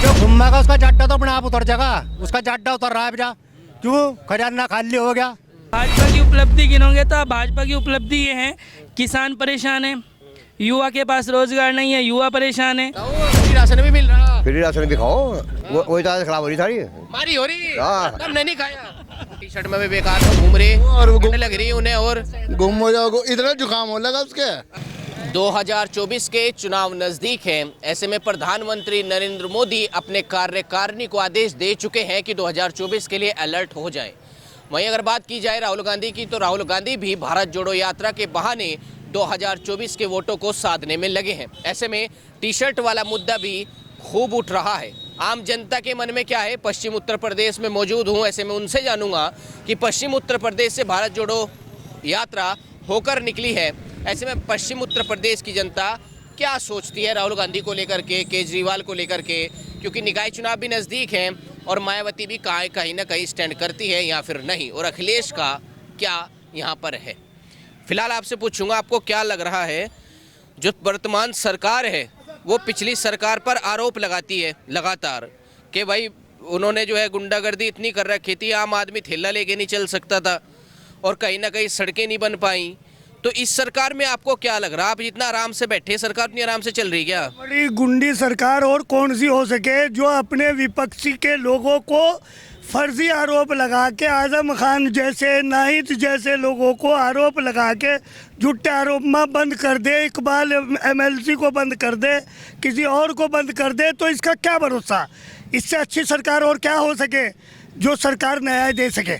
जो घुमागा उसका जाड्डा तो अपने आप उतर जाएगा, उसका जाड्डा उतर रहा है बेटा। क्यों? खजाना खाली हो गया। भाजपा की उपलब्धि गिनोगे तो भाजपा की उपलब्धि ये है, किसान परेशान है, युवा के पास रोजगार नहीं है, युवा परेशान है। फ्री राशन भी मिल रहा, फ्री राशन भी खाओ, वही तो खराब हो रही सारी। मारी हो रही, हाँ। हमने नहीं खाया। टी शर्ट में भी बेकार तो घूम रहे और वो घूमने लग रही है उन्हें, और गुम हो जाओ, इतना जुकाम हो लगा उसके। 2024 के चुनाव नजदीक हैं। ऐसे में प्रधानमंत्री नरेंद्र मोदी अपने कार्यकारिणी को आदेश दे चुके हैं कि 2024 के लिए अलर्ट हो जाए। वहीं अगर बात की जाए राहुल गांधी की, तो राहुल गांधी भी भारत जोड़ो यात्रा के बहाने 2024 के वोटों को साधने में लगे हैं। ऐसे में टी शर्ट वाला मुद्दा भी खूब उठ रहा है। आम जनता के मन में क्या है? पश्चिम उत्तर प्रदेश में मौजूद हूँ, ऐसे में उनसे जानूंगा कि पश्चिम उत्तर प्रदेश से भारत जोड़ो यात्रा होकर निकली है। ऐसे में पश्चिम उत्तर प्रदेश की जनता क्या सोचती है राहुल गांधी को लेकर के, केजरीवाल को लेकर के, क्योंकि निकाय चुनाव भी नज़दीक हैं और मायावती भी कहीं ना कहीं स्टैंड करती है या फिर नहीं, और अखिलेश का क्या यहाँ पर है। फिलहाल आपसे पूछूंगा, आपको क्या लग रहा है जो वर्तमान सरकार है वो पिछली सरकार पर आरोप लगाती है लगातार कि भाई उन्होंने जो है गुंडागर्दी इतनी कर रखी थी, आम आदमी थैला लेके नहीं चल सकता था और कहीं ना कहीं सड़कें नहीं बन पाई। तो इस सरकार में आपको क्या लग रहा है? आप जितना आराम से बैठे, सरकार उतनी आराम से चल रही क्या? बड़ी गुंडी सरकार और कौन सी हो सके जो अपने विपक्षी के लोगों को फर्जी आरोप लगा के, आजम खान जैसे, नाहिद जैसे लोगों को आरोप लगा के झूठे आरोप में बंद कर दे, इकबाल एमएलसी को बंद कर दे, किसी और को बंद कर दे, तो इसका क्या भरोसा? इससे अच्छी सरकार और क्या हो सके जो सरकार न्याय दे सके?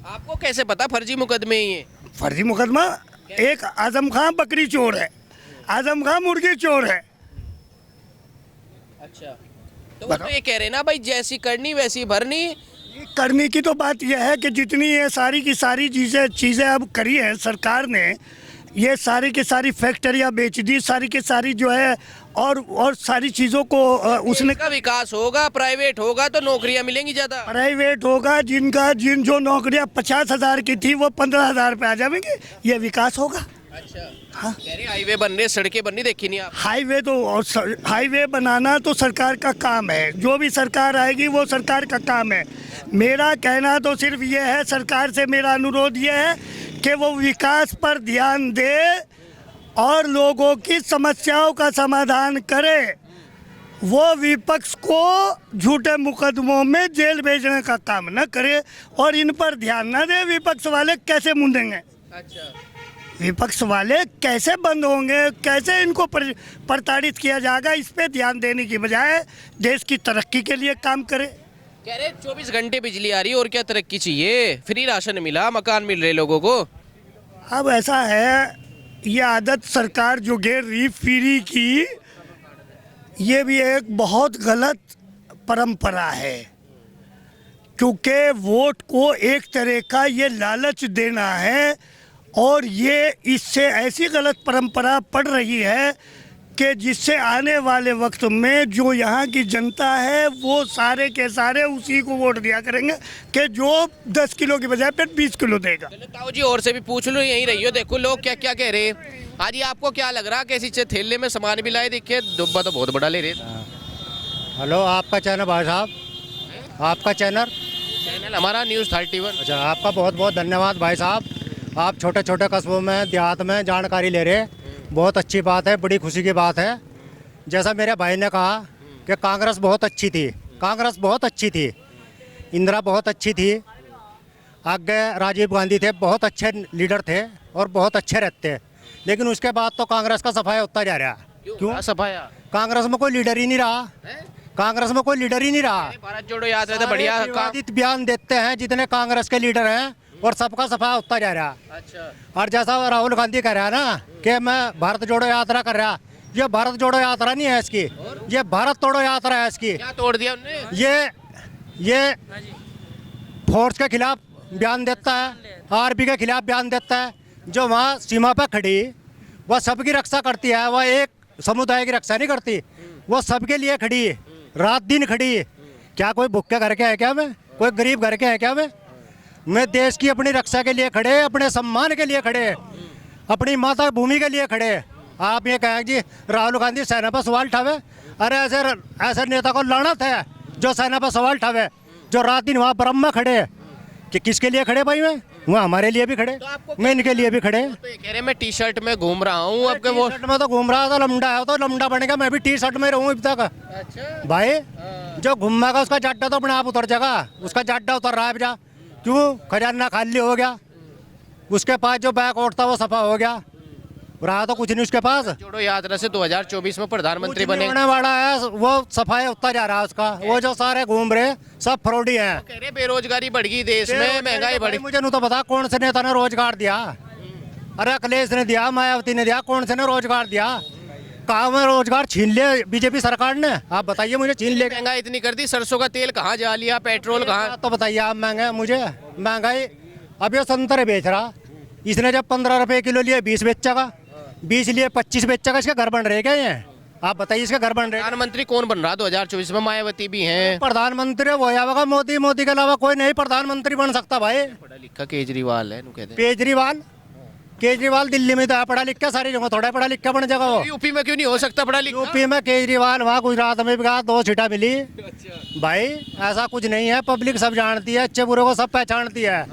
आपको कैसे पता फर्जी मुकदमे ही है? फर्जी मुकदमा, एक आजम खान बकरी चोर है, आजम खान मुर्गी चोर है। अच्छा, तो वो तो ये कह रहे ना भाई, जैसी करनी वैसी भरनी। करने की तो बात यह है कि जितनी ये सारी की सारी चीज़ें अब करी है सरकार ने, ये सारी की सारी फैक्ट्रियाँ बेच दी, सारी की सारी जो है और सारी चीज़ों को उसने का विकास होगा, प्राइवेट होगा तो नौकरियां मिलेंगी ज़्यादा। प्राइवेट होगा, जिन जो नौकरियां 50,000 की थी वो 15,000 पे आ जाएंगे, ये विकास होगा। अच्छा, हाँ, कह रहे हाईवे बन रहे, सड़कें बन रही, देखी नहीं आप? हाईवे तो हाईवे बनाना तो सरकार का काम है, जो भी सरकार आएगी वो सरकार का काम है। मेरा कहना तो सिर्फ ये है, सरकार से मेरा अनुरोध ये है कि वो विकास पर ध्यान दे और लोगों की समस्याओं का समाधान करे। वो विपक्ष को झूठे मुकदमों में जेल भेजने का काम न करे और इन पर ध्यान न दे। विपक्ष वाले कैसे मुंदेंगे? अच्छा, विपक्ष वाले कैसे बंद होंगे, कैसे इनको प्रताड़ित किया जाएगा, इस पे ध्यान देने की बजाय देश की तरक्की के लिए काम करे। कह रहे 24 घंटे बिजली आ रही है और क्या तरक्की चाहिए? फ्री राशन मिला, मकान मिल रहे लोगों को। अब ऐसा है, ये आदत सरकार जो गिर रही फ्री की, ये भी एक बहुत गलत परंपरा है, क्योंकि वोट को एक तरह का ये लालच देना है और ये इससे ऐसी गलत परंपरा पड़ रही है कि जिससे आने वाले वक्त में जो यहाँ की जनता है वो सारे के सारे उसी को वोट दिया करेंगे कि जो 10 किलो की बजाय फिर 20 किलो देगा। ताऊ जी और से भी पूछ लो, यहीं रहियो, देखो लोग क्या क्या कह रहे हैं। आज आपको क्या लग रहा, कैसी थैले में सामान भी लाए, दिखे डब्बा तो बहुत बड़ा ले रहे। हेलो, आपका चैनल भाई साहब, आपका चैनल हमारा न्यूज़ 31। अच्छा, आपका बहुत बहुत धन्यवाद भाई साहब। आप छोटे छोटे कस्बों में, देहात में जानकारी ले रहे, बहुत अच्छी बात है, बड़ी खुशी की बात है। जैसा मेरे भाई ने कहा कि कांग्रेस बहुत अच्छी थी, कांग्रेस बहुत अच्छी थी, इंदिरा बहुत अच्छी थी, आगे राजीव गांधी थे, बहुत अच्छे लीडर थे और बहुत अच्छे रहते, लेकिन उसके बाद तो कांग्रेस का सफाया होता जा रहा। क्यों सफाया? कांग्रेस में कोई लीडर ही नहीं रहा, कांग्रेस में कोई लीडर ही नहीं रहा। भारत जोड़ो यात्रा तो बढ़िया विवादित बयान देते हैं जितने कांग्रेस के लीडर हैं और सबका सफाया होता जा रहा। अच्छा, और जैसा राहुल गांधी कह रहा है ना कि मैं भारत जोड़ो यात्रा कर रहा, ये भारत जोड़ो यात्रा नहीं है इसकी, ये भारत तोड़ो यात्रा है इसकी। क्या तोड़ दिया उन्होंने? ये फोर्स के खिलाफ बयान देता है, आर्मी के खिलाफ बयान देता है। जो वहाँ सीमा पर खड़ी, वह सबकी रक्षा करती है, वह एक समुदाय की रक्षा नहीं करती, वो सबके लिए खड़ी, रात दिन खड़ी। क्या कोई भूखे घर के है क्या? मैं कोई गरीब घर के है क्या? मैं देश की अपनी रक्षा के लिए खड़े, अपने सम्मान के लिए खड़े, अपनी माता भूमि के लिए खड़े। आप ये कहें जी राहुल गांधी सेना पर सवाल उठावे, अरे ऐसे ऐसे नेता को लानत है जो सेना पर सवाल ठावे, जो रात दिन वहाँ बरम में खड़े हैं। कि किसके लिए खड़े भाई? मैं वहाँ हमारे लिए भी खड़े, मैं इनके लिए भी खड़े। तो ये कह रहे मैं टी शर्ट में घूम रहा हूँ आपके वो। टी शर्ट में तो घूम रहा था, लमडा है तो लमडा बनेगा, मैं भी टी शर्ट में रहूँ अब तक। अच्छा भाई जो घूमेगा उसका जाड्डा तो अपने आप उतर जाएगा, उसका जाड्डा उतर रहा है जा। क्यों? खजाना खाली हो गया, उसके पास जो बैग उठता वो सफा हो गया, रहा तो कुछ नहीं उसके पास। जोड़ो यात्रा से 2024 में प्रधानमंत्री कुछ नहीं बने। होने वाला है, वो सफाई होता जा रहा है उसका। वो जो सारे घूम रहे सब फ्रॉडी हैं। कह रहे बेरोजगारी बढ़ गई देश में, महंगाई बढ़ी। मुझे नहीं तो पता कौन से नेता ने रोजगार दिया। अरे अखिलेश ने दिया, मायावती ने दिया, कौन से ने रोजगार दिया? कहाँ में रोजगार छीन लिया बीजेपी सरकार ने? आप बताइए मुझे, छीन ले। महंगाई इतनी कर दी, सरसों का तेल कहाँ जा लिया, पेट्रोल कहाँ? तो बताइए आप, महंगा मुझे महंगाई। अब ये संतरे बेच रहा, इसने जब 15 रुपए किलो लिए 20 बेचेगा, 20 लिए 25 बेचेगा। इसके घर बन रहे क्या ये? आप बताइए, इसके घर बन रहे? प्रधानमंत्री कौन बन रहा 2024 में? मायावती भी हैं। प्रधानमंत्री वो आएगा मोदी, मोदी के अलावा कोई नहीं प्रधानमंत्री बन सकता भाई। पढ़ा लिखा केजरीवाल है, कहते हैं। केजरीवाल, केजरीवाल दिल्ली में तो है पढ़ा लिखा, सारी जगह थोड़ा पढ़ा लिखा बन जाएगा वो। यूपी में क्यों नहीं हो सकता पढ़ा लिखा? यूपी में केजरीवाल, वहाँ गुजरात में भी कहा 2 सीटा मिली। भाई ऐसा कुछ नहीं है, पब्लिक सब जानती है, अच्छे बुरे को सब पहचानती है।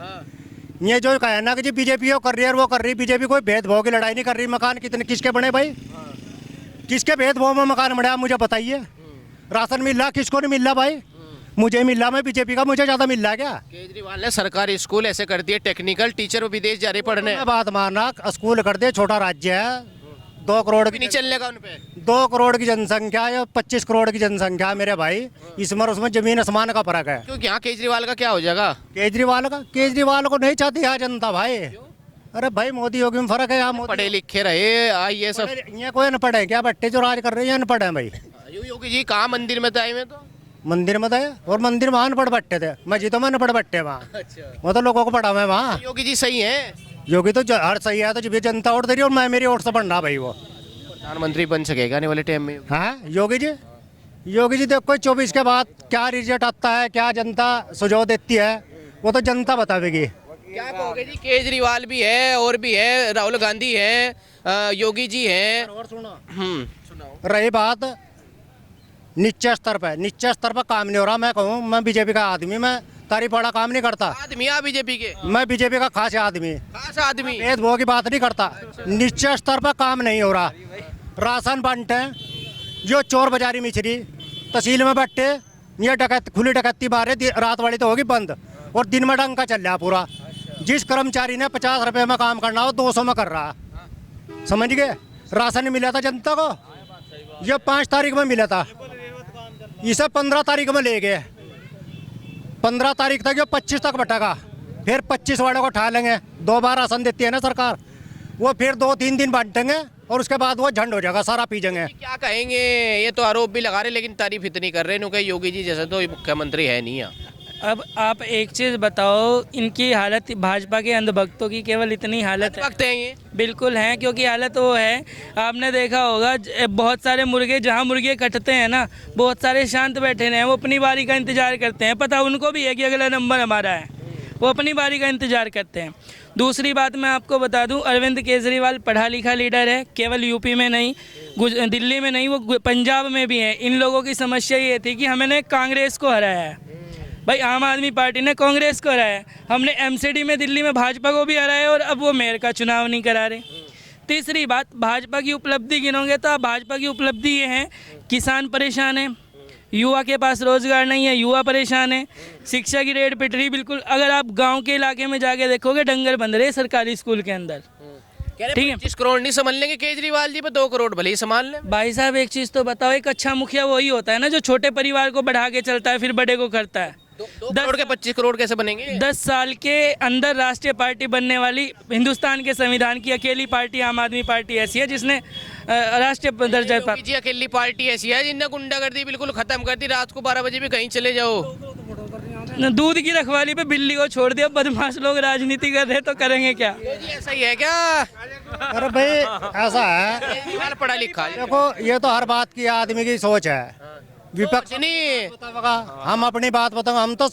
ये जो कहे ना कि जी बीजेपी वो कर रही है वो कर रही, बीजेपी कोई भेदभाव की लड़ाई नहीं कर रही। मकान कितने किसके बने भाई? किसके भेदभाव में मकान बने आप मुझे बताइए। राशन मिल रहा, किसको नहीं मिल रहा भाई? मुझे मिल रहा, मैं बीजेपी का, मुझे ज्यादा मिल रहा क्या? केजरीवाल ने सरकारी स्कूल ऐसे कर दिए, टेक्निकल टीचर विदेश जा रहे पढ़ने। मैं बात मानना, स्कूल कर दे, छोटा राज्य है, 2 करोड़ नहीं चलने का उनपे। 2 करोड़ की जनसंख्या या 25 करोड़ की जनसंख्या मेरे भाई, इसमें उसमें जमीन आसमान का फर्क है। क्योंकि यहाँ केजरीवाल का क्या हो जाएगा? केजरीवाल को नहीं चाहती है जनता भाई। अरे भाई मोदी योगी में फर्क है। यहाँ पढ़े लिखे रहे आइए सब। ये कोई अनपढ़ है क्या? बट्टे जो राज कर रहे हैं अनपढ़ है भाई। योगी जी कहाँ मंदिर में आए में? तो मंदिर में थे, और मंदिर में अनपढ़ बट्टे थे, मस्जिदों में अनपढ़ बट्टे वहाँ। वो तो लोगों को पढ़ा हुआ है वहाँ। योगी जी सही है? योगी तो हर सही है, तो जब ये जनता वोट दे रही है और मैं मेरी वोट से बढ़ रहा भाई। वो प्रधानमंत्री बन सकेगा नहीं वाले टाइम में? हाँ योगी जी देखो 24 के बाद क्या रिजल्ट आता है, क्या जनता सुझाव देती है, वो तो जनता बतावेगी। क्या कहोगे जी? केजरीवाल भी है और भी है, राहुल गांधी है, योगी जी हैं। और सुनो, सुनाओ। रही बात नीचे स्तर पर काम नहीं हो रहा। मैं कहूँ, मैं बीजेपी का आदमी, मैं तारीफ वाला काम नहीं करता। आदमी आप बीजेपी के? मैं बीजेपी का खास आदमी, खास आदमी। भेदभाव की बात नहीं करता। नीचे स्तर पर काम नहीं हो रहा, राशन बांटते हैं, जो चोर बाजारी मिचरी तहसील में बैठे, ये डकैत खुली डकैती मारे, रात वाली तो होगी बंद, और दिन में डंका चल रहा पूरा। जिस कर्मचारी ने 50 रुपए में काम करना हो 200 में कर रहा, समझ गए? राशन मिला था जनता को, ये 5 तारीख में मिला था, इसे 15 तारीख में ले गए। 15 तारीख तक, ये 25 तक बटेगा, फिर 25 वाले को उठा लेंगे। 2 बार राशन देती है ना सरकार, वो फिर 2-3 दिन बांटेंगे और उसके बाद वो झंड हो जाएगा, सारा पी जाएंगे। क्या कहेंगे? ये तो आरोप भी लगा रहे, लेकिन तारीफ इतनी कर रहे हैं कि योगी जी जैसे तो मुख्यमंत्री है नहीं है। अब आप एक चीज़ बताओ, इनकी हालत, भाजपा के अंधभक्तों की केवल इतनी हालत है? वक्त है ये बिल्कुल है, क्योंकि हालत वो है, आपने देखा होगा बहुत सारे मुर्गे, जहाँ मुर्गे कटते हैं ना, बहुत सारे शांत बैठे हैं, वो अपनी बारी का इंतजार करते हैं। पता उनको भी है कि अगला नंबर हमारा है, वो अपनी बारी का इंतजार करते हैं। दूसरी बात मैं आपको बता दूं, अरविंद केजरीवाल पढ़ा लिखा लीडर है, केवल यूपी में नहीं, दिल्ली में नहीं, वो पंजाब में भी है। इन लोगों की समस्या ये थी कि हमने कांग्रेस को हराया है भाई, आम आदमी पार्टी ने कांग्रेस को हराया, हमने एमसीडी में दिल्ली में भाजपा को भी हराया, और अब वो मेयर का चुनाव नहीं करा रहे। तीसरी बात, भाजपा की उपलब्धि गिनोगे तो भाजपा की उपलब्धि ये है, किसान परेशान है, युवा के पास रोजगार नहीं है, युवा परेशान है, शिक्षा की रेट पिट रही बिल्कुल। अगर आप गांव के इलाके में जाके देखोगे, डंगर बंध रहे सरकारी स्कूल के अंदर। ठीक है, 25 करोड़ नहीं संभाल लेंगे केजरीवाल जी, पे 2 करोड़ भले ही संभाल लें। भाई साहब एक चीज़ तो बताओ, एक अच्छा मुखिया वही होता है ना जो छोटे परिवार को बढ़ा के चलता है, फिर बड़े को करता है। 2 करोड़ के 25 करोड़ कैसे बनेंगे? 10 साल के अंदर राष्ट्रीय पार्टी बनने वाली हिंदुस्तान के संविधान की अकेली पार्टी आम आदमी पार्टी ऐसी है जिसने राष्ट्रीय दर्जा पर। जी अकेली पार्टी ऐसी है जिनने गुंडागर्दी बिल्कुल खत्म कर दी, रात को 12 बजे भी कहीं चले जाओ। दूध की रखवाली पे बिल्ली को छोड़ दिया, बदमाश लोग राजनीति कर रहे तो करेंगे क्या? जी ऐसा ही है क्या? अरे भाई ऐसा है, केजरीवाल पढ़ा लिखा है। देखो ये तो हर बात की आदमी की सोच है, विपक्ष नहीं बताओगा, हम अपनी बात बताओ, हम तो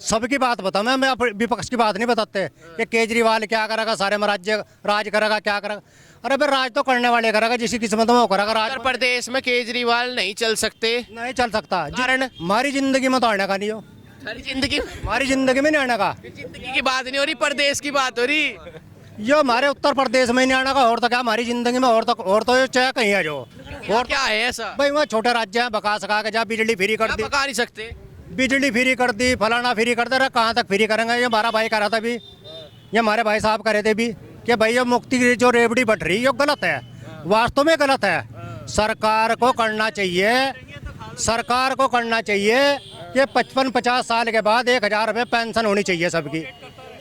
सबकी बात बताओ, मैं विपक्ष की बात नहीं बताते कि केजरीवाल क्या करेगा, सारे में राज्य राज करेगा, क्या करेगा। अरे भाई राज तो करने वाले करेगा, जिसकी किस्मत में वो करेगा राज। उत्तर प्रदेश में केजरीवाल नहीं चल सकते, नहीं चल सकता कारण? हमारी जिंदगी में तो आने का नहीं हो, सारी जिंदगी हमारी जिंदगी में नहीं आने का। जिंदगी की बात नहीं हो रही, प्रदेश की बात हो रही। यो हमारे उत्तर प्रदेश में नहीं आने का, और तो क्या हमारी जिंदगी में, और तो ये चाहे कहीं है जो। और क्या है ऐसा? भाई वहाँ छोटे राज्य हैं, बका सका के जहाँ बिजली फ्री कर क्या दी, पका नहीं सकते? बिजली फ्री कर दी, फलाना फ्री कर दे रहा, कहाँ तक फ्री करेंगे। ये हमारा भाई कह रहा था भी, ये हमारे भाई साहब कह रहे थे भी कि भाई ये मुक्ति की जो रेवड़ी बढ़ रही है ये गलत है, वास्तव में गलत है। सरकार को करना चाहिए, सरकार को करना चाहिए कि 55-50 साल के बाद 1000 रुपये पेंशन होनी चाहिए सबकी।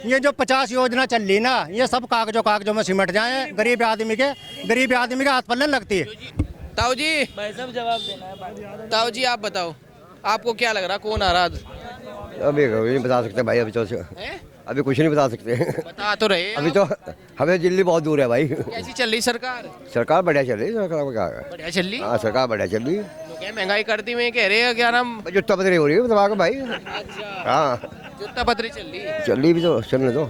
ये जो 50 योजना चल रही ना, ये सब कागजों में सिमट जाए, गरीब आदमी के हाथ पल्ले लगती है। ताऊ जी, भाई साहब जवाब देना है। ताऊ जी आप बताओ, आपको क्या लग रहा, कौन आ रहा? अभी नहीं बता सकते भाई, अभी तो अभी कुछ नहीं बता सकते। बता तो रहे अभी तो हमें दिल्ली बहुत दूर है भाई। कैसी चल रही सरकार? सरकार बढ़िया चल रही, सरकार में क्या है? बढ़िया चल रही। हाँ सरकार बढ़िया चल रही। तो क्या महंगाई करती में कह रहे हैं, क्या नाम? जुत्ता पतरी हो रही है दबा के भाई। अच्छा, हाँ जुत्ता पतरी चल रही। चल रही भी तो चलने दो।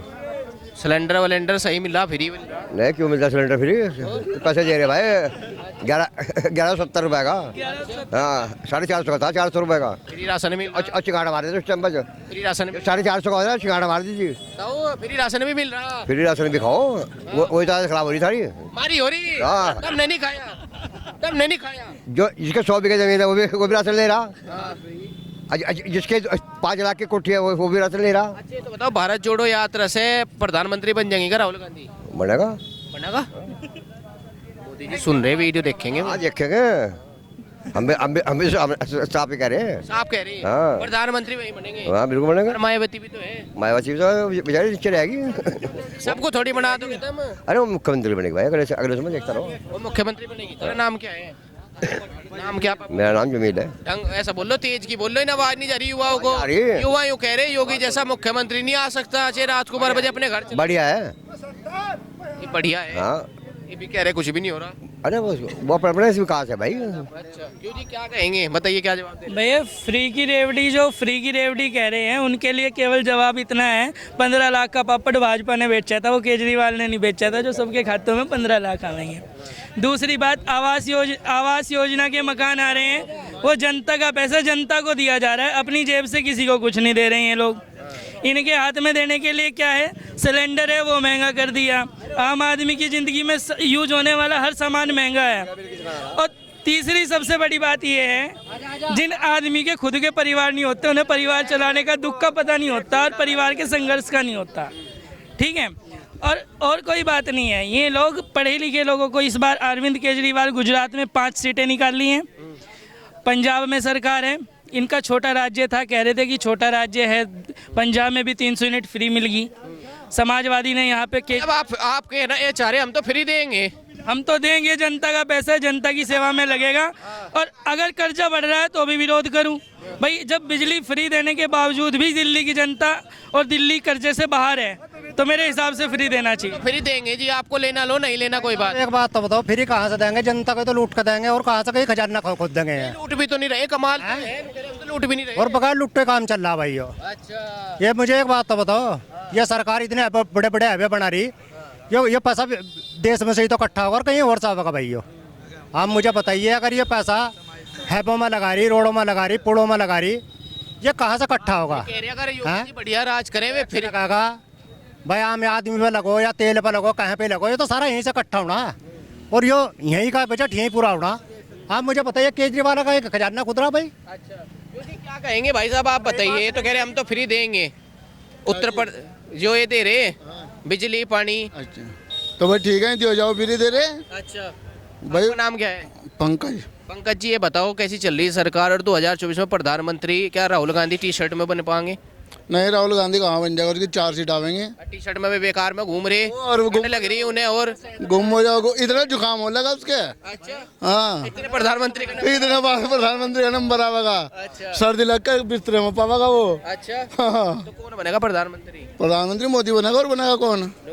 सिलेंडर वलेंडर सही मिल रहा, फ्री मिल रहा? नहीं क्यों मिलता सिलेंडर फ्री? तो पैसे दे रहे भाई 1170 रुपए का। हाँ 450 का था, 400 रुपए का। फ्री राशन मिल रहा? और चिगाड़ा मार देते उस टाइम पर। फ्री राशन मिल 450 का होता है, चिगाड़ा मार दीजिए। तो फ्री राशन भी मिल रहा? फ्री राशन भी खाओ, वही तो खराब हो रही सारी। मारी हो रही। हाँ। तब नहीं खाया, तब नहीं खाया। जो जिसके 100 बीघे जमीन है वो भी राशन ले रहा। जिसके 5 लाख की कोठी है वो भी राशन ले रहा। अच्छा तो बताओ, भारत जोड़ो यात्रा से प्रधानमंत्री बन जाएंगे क्या राहुल गांधी? बनेगा। बनेगा? मोदी जी सुन रहे, वीडियो देखेंगे। हाँ देखेंगे, हम साफ ही कह रहे हैं। साफ कह रही है। हाँ। प्रधानमंत्री वही बनेंगे। हाँ बिल्कुल बनेगा। और मायावती भी तो है। मायावती तो बेचारी नीचे रहेगी। सबको थोड़ी बना दोगे तुम। अरे वो मुख्यमंत्री बनेगी भाई, अगले समय देखता रहो। वो मुख्यमंत्री बनेगी। तेरा नाम क्या है? नाम क्या? मेरा नाम जमील है। ढंग ऐसा बोल लो, तेज की बोल लो, इन आवाज नहीं जा रही युवाओं को। आ रही है। युवा यूं कह रहे योगी जैसा मुख्यमंत्री नहीं आ सकता, चाहे रात को 12 बजे अपने घर चले। बढ़िया है। ये बढ़िया है। हाँ ये भी कह रहे कुछ भी नहीं हो रहा। अरे वो अपने विकास है भाई। अच्छा क्यों जी, क्या कहेंगे बताइए, क्या जवाब दें? भैया फ्री की रेवड़ी कह रहे हैं, उनके लिए केवल जवाब इतना है, 15 लाख का पापड़ भाजपा ने बेचा था, वो केजरीवाल ने नहीं बेचा था, जो सबके खातों में 15 लाख आएंगे। दूसरी बात, आवास योजना के मकान आ रहे हैं, वो जनता का पैसा जनता को दिया जा रहा है, अपनी जेब से किसी को कुछ नहीं दे रहे हैं ये लोग। इनके हाथ में देने के लिए क्या है, सिलेंडर है वो महंगा कर दिया। आम आदमी की ज़िंदगी में यूज होने वाला हर सामान महंगा है। और तीसरी सबसे बड़ी बात ये है, जिन आदमी के खुद के परिवार नहीं होते, उन्हें परिवार चलाने का दुख का पता नहीं होता और परिवार के संघर्ष का नहीं होता। ठीक है, और कोई बात नहीं है। ये लोग पढ़े लिखे लोगों को, इस बार अरविंद केजरीवाल गुजरात में 5 सीटें निकाल ली हैं, पंजाब में सरकार है, इनका छोटा राज्य था, कह रहे थे कि छोटा राज्य है, पंजाब में भी 300 यूनिट फ्री मिल गई। समाजवादी ने यहाँ पे अब आप कह रहे हैं ये चाह रहे हम तो फ्री देंगे। हम तो देंगे, जनता का पैसा है, जनता की सेवा में लगेगा। और अगर कर्जा बढ़ रहा है तो भी विरोध करूं भाई, जब बिजली फ्री देने के बावजूद भी दिल्ली की जनता और दिल्ली कर्जे से बाहर है, तो मेरे हिसाब से फ्री देना चाहिए। फ्री देंगे जी, आपको लेना लो, नहीं लेना कोई बात। एक बात तो बताओ, फ्री कहाँ से देंगे? जनता को तो लूट कर देंगे, और कहाँ से कहीं खजाना खुद देंगे। लूट भी तो नहीं रहे, कमाल है, लूट भी नहीं रहे। और बगैर लुट्टे काम चल रहा भाई। अच्छा ये मुझे एक बात तो बताओ, ये सरकार इतने बड़े बड़े हाईवे बना रही, ये पैसा देश में से ही तो इकट्ठा होगा और कहीं और से होगा भाई। आप मुझे बताइए, अगर ये पैसा हैबों में लगा रही, रोडों में लगा रही, पुलों में लगा रही, ये कहाँ से इकट्ठा होगा? कह रहे अगर योगी जी बढ़िया राज करें वे फिर लगागा भाई, आम आदमी पे लगो या तेल पे लगो, कहाँ पे लगो, ये तो सारा यहीं से इकट्ठा होना, और यो यहीं का बजट यहीं पूरा होना। आप मुझे बताइए, केजरीवाल का एक खजाना खुद रहा भाई। अच्छा क्या कहेंगे भाई साहब, आप बताइए। ये तो कह रहे हम तो फ्री देंगे, उत्तर प्रदेश जो ये दे रहे बिजली पानी। अच्छा तो भाई ठीक है, दियो जाओ, फ्री दे रहे। अच्छा भाई आपका नाम क्या है? पंकज। पंकज जी ये बताओ, कैसी चल रही है सरकार, और 2024 में प्रधानमंत्री क्या राहुल गांधी टी शर्ट में बन पाएंगे? नहीं, राहुल गांधी कहाँ बन जाएगा, उसकी 4 सीट आवेंगे। टी शर्ट में भी बेकार में घूम रहे और ठंड लग रही है उन्हें, और गुम हो जाओगे, इतना जुकाम हो लगा उसके। अच्छा हाँ इतने प्रधानमंत्री का इतना बार प्रधानमंत्री का नंबर आवेगा। अच्छा सर्दी लग कर बिस्तरे में पावेगा वो। अच्छा हाँ तो कौन बनेगा प्रधानमंत्री? प्रधानमंत्री मोदी बनेगा, और बनेगा कौन?